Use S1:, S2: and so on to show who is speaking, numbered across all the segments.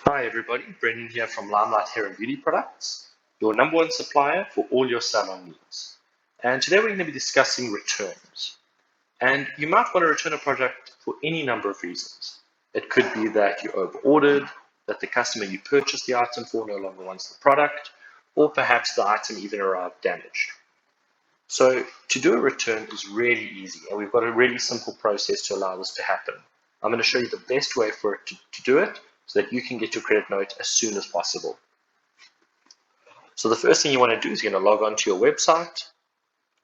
S1: Hi everybody, Brendan here from Limelight Hair and Beauty Products, your number one supplier for all your salon needs. And today we're going to be discussing returns. And you might want to return a product for any number of reasons. It could be that you over-ordered, that the customer you purchased the item for no longer wants the product, or perhaps the item even arrived damaged. So to do a return is really easy, and we've got a really simple process to allow this to happen. I'm going to show you the best way for it to do it so that you can get your credit note as soon as possible. So the first thing you want to do is you're going to log on to your website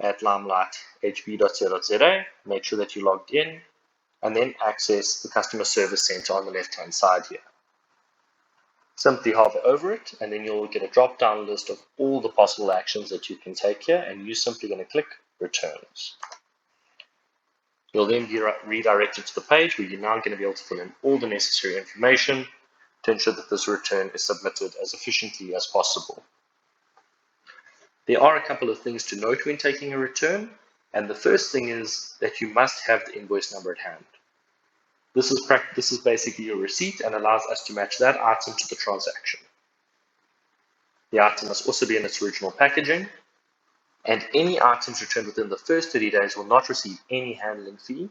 S1: at limelighthb.co.za, make sure that you're logged in, and then access the customer service center on the left-hand side here. Simply hover over it, and then you'll get a drop-down list of all the possible actions that you can take here, and you're simply going to click Returns. You'll then be redirected to the page where you're now going to be able to fill in all the necessary information to ensure that this return is submitted as efficiently as possible. There are a couple of things to note when taking a return, and the first thing is that you must have the invoice number at hand. This is basically your receipt and allows us to match that item to the transaction. The item must also be in its original packaging, and any items returned within the first 30 days will not receive any handling fee,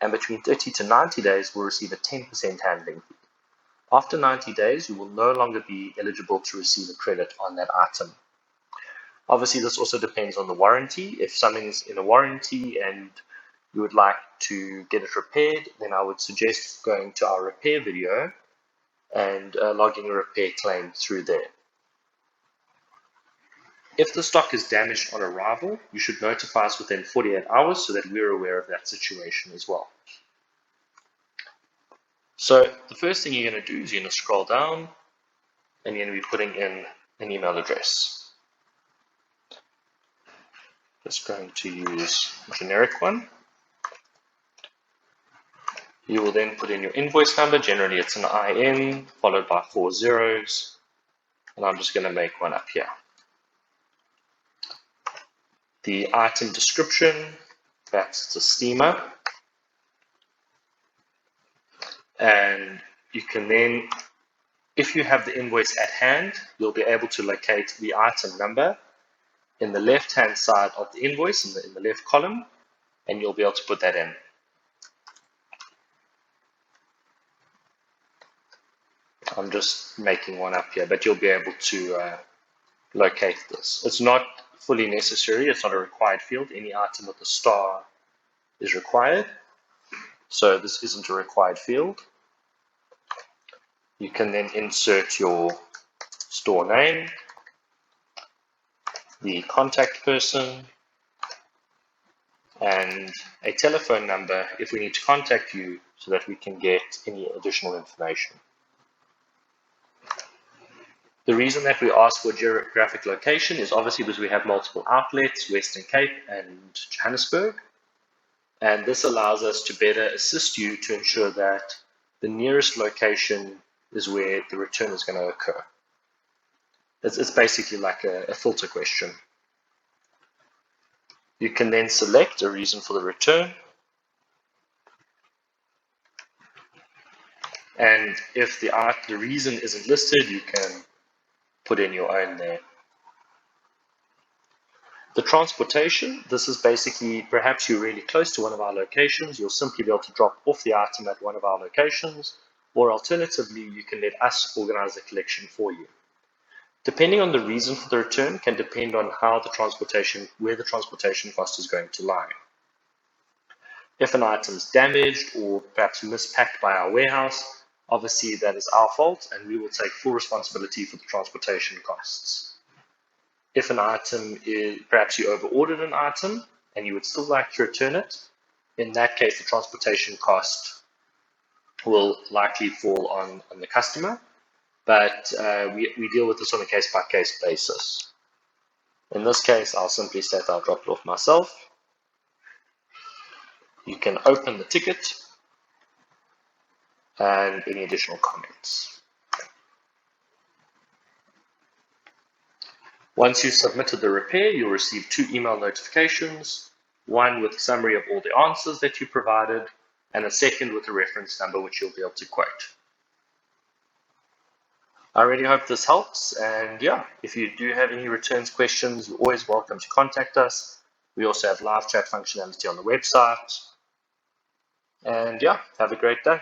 S1: and between 30 to 90 days will receive a 10% handling fee. After 90 days, you will no longer be eligible to receive a credit on that item. Obviously, this also depends on the warranty. If something's in a warranty and you would like to get it repaired, then I would suggest going to our repair video and logging a repair claim through there. If the stock is damaged on arrival, you should notify us within 48 hours so that we're aware of that situation as well. So the first thing you're going to do is you're going to scroll down and you're going to be putting in an email address. Just going to use a generic one. You will then put in your invoice number. Generally, it's an IN followed by 4 zeros. And I'm just going to make one up here. The item description, perhaps it's a steamer. And you can then, if you have the invoice at hand, you'll be able to locate the item number in the left-hand side of the invoice, in the left column, and you'll be able to put that in. I'm just making one up here, but you'll be able to locate this. It's not fully necessary, it's not a required field. Any item with a star is required, so this isn't a required field. You can then insert your store name, the contact person, and a telephone number if we need to contact you so that we can get any additional information. The reason that we ask for geographic location is obviously because we have multiple outlets, Western Cape and Johannesburg, and this allows us to better assist you to ensure that the nearest location is where the return is going to occur. It's basically like a filter question. You can then select a reason for the return, and if the reason isn't listed, you can put in your own there. The transportation, this is basically perhaps you're really close to one of our locations, you'll simply be able to drop off the item at one of our locations, or alternatively, you can let us organize the collection for you. Depending on the reason for the return can depend on where the transportation cost is going to lie. If an item is damaged or perhaps mispacked by our warehouse, obviously that is our fault and we will take full responsibility for the transportation costs. If an item is, perhaps you over-ordered an item and you would still like to return it, in that case, the transportation cost will likely fall on the customer, but we deal with this on a case-by-case basis. In this case, I'll simply say that I'll drop it off myself. You can open the ticket and any additional comments. Once you've submitted the repair, you'll receive 2 email notifications, one with a summary of all the answers that you provided, and a second with a reference number which you'll be able to quote. I really hope this helps. And yeah, if you do have any returns questions, you're always welcome to contact us. We also have live chat functionality on the website. And yeah, have a great day.